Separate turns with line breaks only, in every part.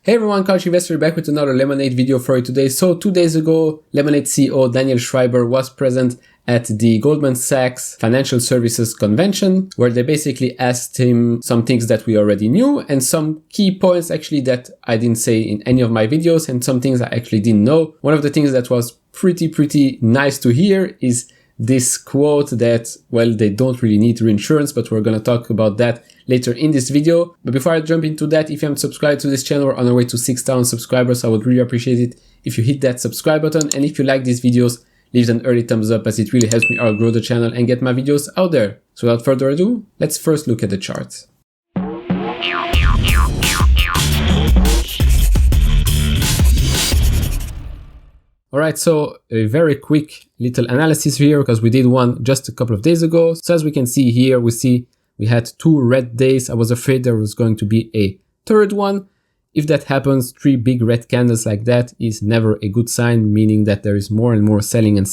Hey everyone, Couch Investor back with another Lemonade video for you today. So 2 days ago, Lemonade CEO Daniel Schreiber was present at the Goldman Sachs Financial Services Convention, where they basically asked him some things that we already knew and some key points actually that I didn't say in any of my videos and some things I actually didn't know. One of the things that was pretty nice to hear is this quote that, well, they don't really need reinsurance, but we're going to talk about that later in this video. But before I jump into that, if you haven't subscribed to this channel, we're on our way to 6,000 subscribers. I would really appreciate it if you hit that subscribe button. And if you like these videos, leave an early thumbs up, as it really helps me outgrow the channel and get my videos out there. So without further ado, let's first look at the chart. Alright, so a very quick little analysis here because we did one just a couple of days ago. So as we can see here, we had 2 red days. I was afraid there was going to be a third one. If that happens, 3 big red candles like that is never a good sign, meaning that there is more and more selling and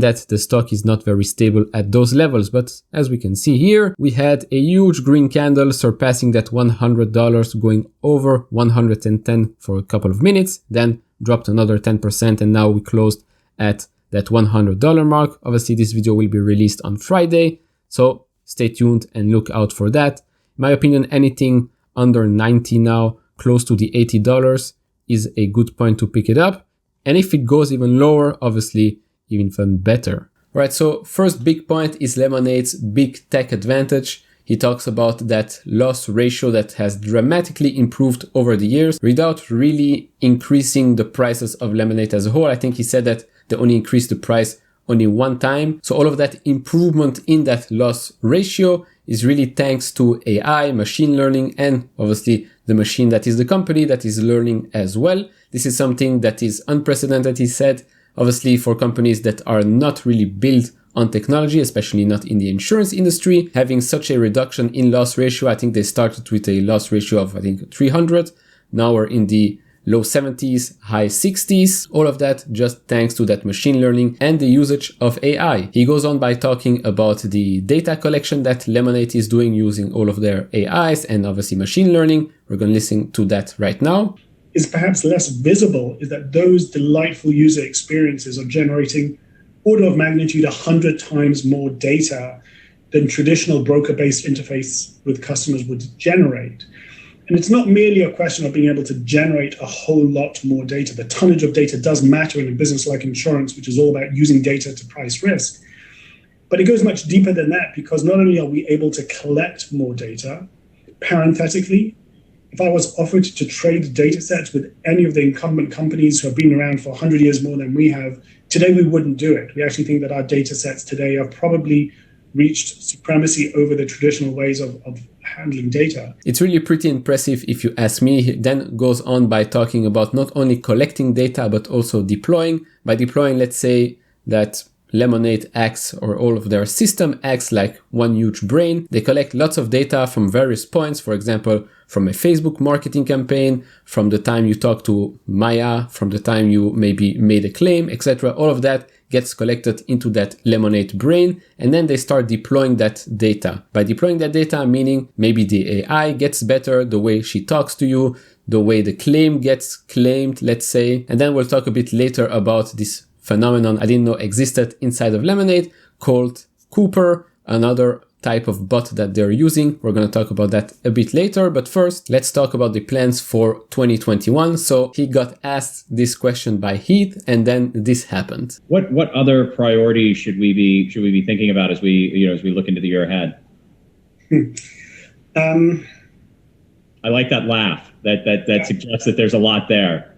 that the stock is not very stable at those levels. But as we can see here, we had a huge green candle surpassing that $100, going over 110 for a couple of minutes, then dropped another 10%, and now we closed at that $100 mark. Obviously, this video will be released on Friday, so stay tuned and look out for that. In my opinion, anything under 90 now, close to the $80, is a good point to pick it up. And if it goes even lower, obviously even better. All right, so first big point is Lemonade's big tech advantage. He talks about that loss ratio that has dramatically improved over the years without really increasing the prices of Lemonade as a whole. I think he said that they only increased the price only one time. So all of that improvement in that loss ratio is really thanks to AI, machine learning, and obviously the machine that is the company that is learning as well. This is something that is unprecedented, he said, obviously for companies that are not really built on technology, especially not in the insurance industry, having such a reduction in loss ratio. I think they started with a loss ratio of, 300. Now we're in the low 70s, high 60s. All of that just thanks to that machine learning and the usage of AI. He goes on by talking about the data collection that Lemonade is doing using all of their AIs and obviously machine learning. We're going to listen to that right now.
Is perhaps less visible is that those delightful user experiences are generating order of magnitude 100 times more data than traditional broker-based interface with customers would generate. And it's not merely a question of being able to generate a whole lot more data. The tonnage of data does matter in a business like insurance, which is all about using data to price risk. But it goes much deeper than that, because not only are we able to collect more data, parenthetically, if I was offered to trade data sets with any of the incumbent companies who have been around for 100 years more than we have, today we wouldn't do it. We actually think that our data sets today have probably reached supremacy over the traditional ways of handling data.
It's really pretty impressive if you ask me. He then goes on by talking about not only collecting data, but also deploying. By deploying, let's say that Lemonade acts, or all of their system acts like one huge brain. They collect lots of data from various points, for example, from a Facebook marketing campaign, from the time you talk to Maya, from the time you maybe made a claim, etc. All of that gets collected into that Lemonade brain, and then they start deploying that data. By deploying that data, meaning maybe the AI gets better, the way she talks to you, the way the claim gets claimed, let's say. And then we'll talk a bit later about this phenomenon I didn't know existed inside of Lemonade called Cooper, another type of bot that they're using. We're going to talk about that a bit later, but first let's talk about the plans for 2021. So he got asked this question by Heath, and then this happened.
What other priorities should we be thinking about as we look into the year ahead? I like that laugh. That suggests that there's a lot there.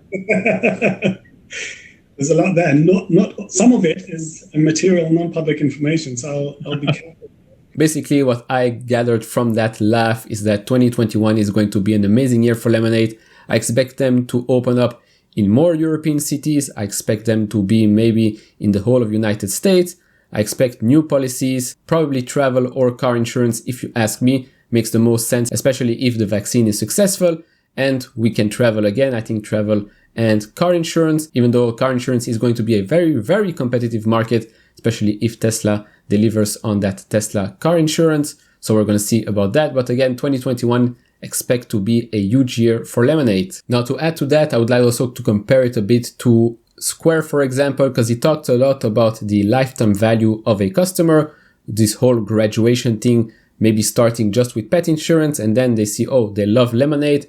There's a lot there. Not some of it is material, non-public information, so I'll be careful.
Basically, what I gathered from that laugh is that 2021 is going to be an amazing year for Lemonade. I expect them to open up in more European cities. I expect them to be maybe in the whole of United States. I expect new policies, probably travel or car insurance, if you ask me, makes the most sense, especially if the vaccine is successful and we can travel again. I think travel and car insurance, even though car insurance is going to be a very competitive market, especially if Tesla delivers on that Tesla car insurance. So we're going to see about that. But again, 2021 expect to be a huge year for Lemonade. Now, to add to that, I would like also to compare it a bit to Square, for example, because he talked a lot about the lifetime value of a customer, this whole graduation thing, maybe starting just with pet insurance, and then they see, oh, they love Lemonade,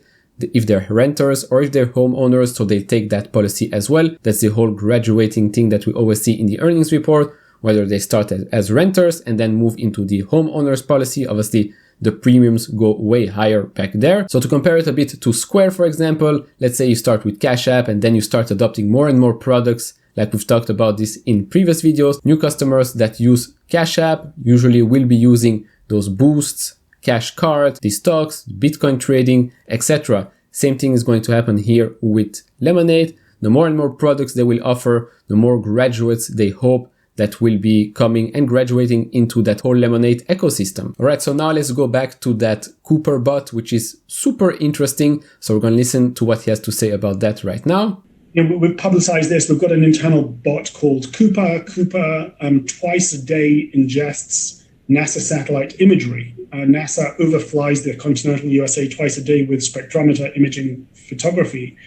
if they're renters or if they're homeowners, so they take that policy as well. That's the whole graduating thing that we always see in the earnings report, whether they start as renters and then move into the homeowners policy. Obviously, the premiums go way higher back there. So to compare it a bit to Square, for example, let's say you start with Cash App and then you start adopting more and more products, like we've talked about this in previous videos. New customers that use Cash App usually will be using those boosts, Cash Card, the stocks, Bitcoin trading, etc. Same thing is going to happen here with Lemonade. The more and more products they will offer, the more graduates they hope that will be coming and graduating into that whole Lemonade ecosystem. All right, so now let's go back to that Cooper bot, which is super interesting. So we're going to listen to what he has to say about that right now.
We've publicized this. We've got an internal bot called Cooper. Cooper twice a day ingests NASA satellite imagery. NASA overflies the continental USA twice a day with spectrometer imaging photography,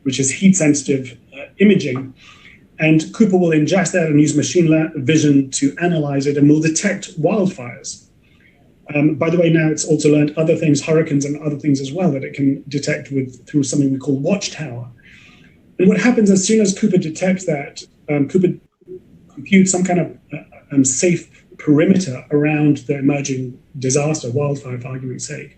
which is heat-sensitive imaging. And Cooper will ingest that and use machine vision to analyze it and will detect wildfires. By the way, now it's also learned other things, hurricanes and other things as well, that it can detect through something we call Watchtower. And what happens as soon as Cooper detects that, Cooper computes some kind of safe perimeter around the emerging disaster, wildfire for argument's sake.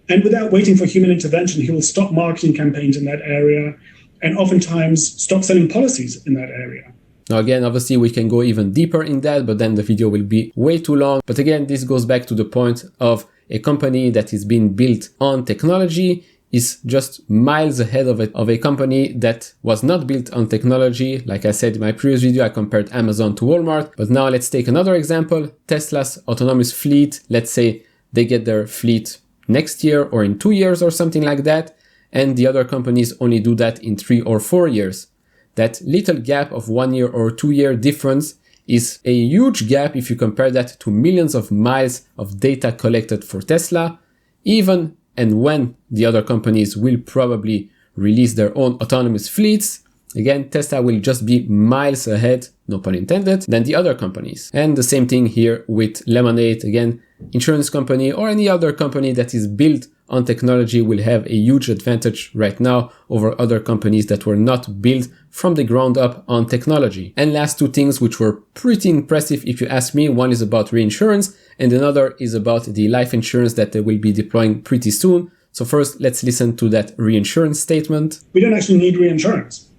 And without waiting for human intervention, he will stop marketing campaigns in that area and oftentimes stop selling policies in that area.
Now again, obviously we can go even deeper in that, but then the video will be way too long. But again, this goes back to the point of a company that is being built on technology is just miles ahead of a company that was not built on technology. Like I said in my previous video, I compared Amazon to Walmart. But now let's take another example, Tesla's autonomous fleet. Let's say they get their fleet next year or in 2 years or something like that. And the other companies only do that in 3 or 4 years. That little gap of 1 year or 2 year difference is a huge gap if you compare that to millions of miles of data collected for Tesla. Even and when the other companies will probably release their own autonomous fleets, again, Tesla will just be miles ahead, no pun intended, than the other companies. And the same thing here with Lemonade. Again, insurance company or any other company that is built on technology will have a huge advantage right now over other companies that were not built from the ground up on technology. And last two things which were pretty impressive if you ask me, one is about reinsurance and another is about the life insurance that they will be deploying pretty soon. So first, let's listen to that reinsurance statement.
We don't actually need reinsurance.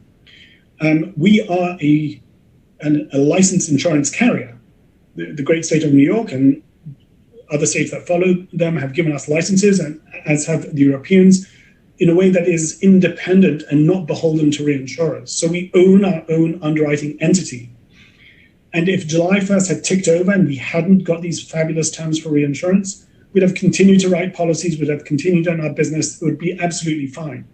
We are a licensed insurance carrier. The great state of New York and other states that follow them have given us licenses, and as have the Europeans, in a way that is independent and not beholden to reinsurers. So we own our own underwriting entity. And if July 1st had ticked over and we hadn't got these fabulous terms for reinsurance, we'd have continued to write policies, we'd have continued on our business, it would be absolutely fine.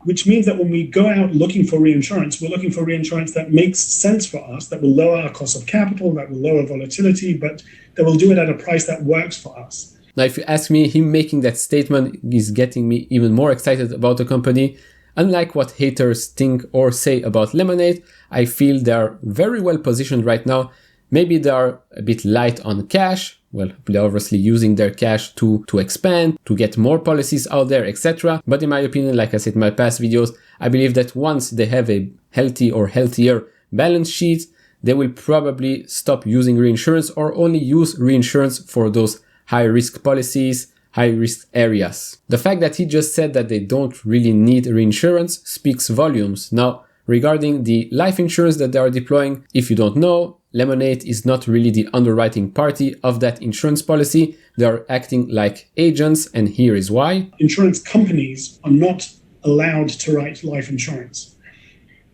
Which means that when we go out looking for reinsurance, we're looking for reinsurance that makes sense for us, that will lower our cost of capital, that will lower volatility, but that will do it at a price that works for us.
Now, if you ask me, him making that statement is getting me even more excited about the company. Unlike what haters think or say about Lemonade, I feel they are very well positioned right now. Maybe they are a bit light on cash. Well, they're obviously using their cash to expand, to get more policies out there, etc. But in my opinion, like I said in my past videos, I believe that once they have a healthy or healthier balance sheet, they will probably stop using reinsurance or only use reinsurance for those high-risk policies, high-risk areas. The fact that he just said that they don't really need reinsurance speaks volumes. Now, regarding the life insurance that they are deploying, if you don't know, Lemonade is not really the underwriting party of that insurance policy. They are acting like agents, and here is why.
Insurance companies are not allowed to write life insurance.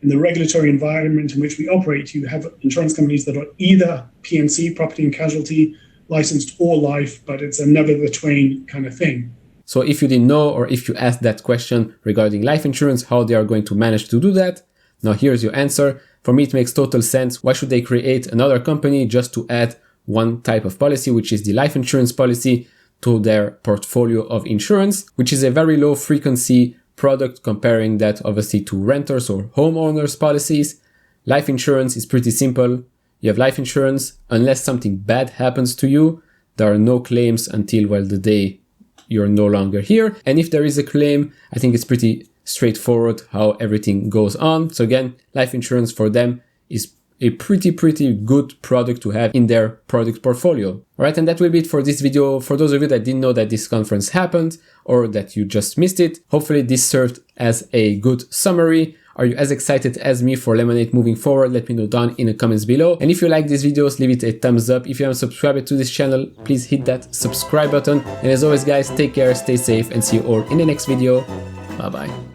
In the regulatory environment in which we operate, you have insurance companies that are either P&C, property and casualty, licensed or life, but it's a never the twain kind of thing.
So if you didn't know, or if you asked that question regarding life insurance, how they are going to manage to do that, now here's your answer. For me, it makes total sense. Why should they create another company just to add one type of policy, which is the life insurance policy? to their portfolio of insurance, which is a very low frequency product comparing that obviously to renters or homeowners policies. Life insurance is pretty simple. You have life insurance. Unless something bad happens to you, there are no claims until, well, the day you're no longer here. And if there is a claim, I think it's pretty straightforward how everything goes on. So again, life insurance for them is a pretty good product to have in their product portfolio. All right, and that will be it for this video. For those of you that didn't know that this conference happened or that you just missed it, hopefully this served as a good summary. Are you as excited as me for Lemonade moving forward? Let me know down in the comments below. And if you like these videos, leave it a thumbs up. If you haven't subscribed to this channel, please hit that subscribe button. And as always, guys, take care, stay safe, and see you all in the next video. Bye bye.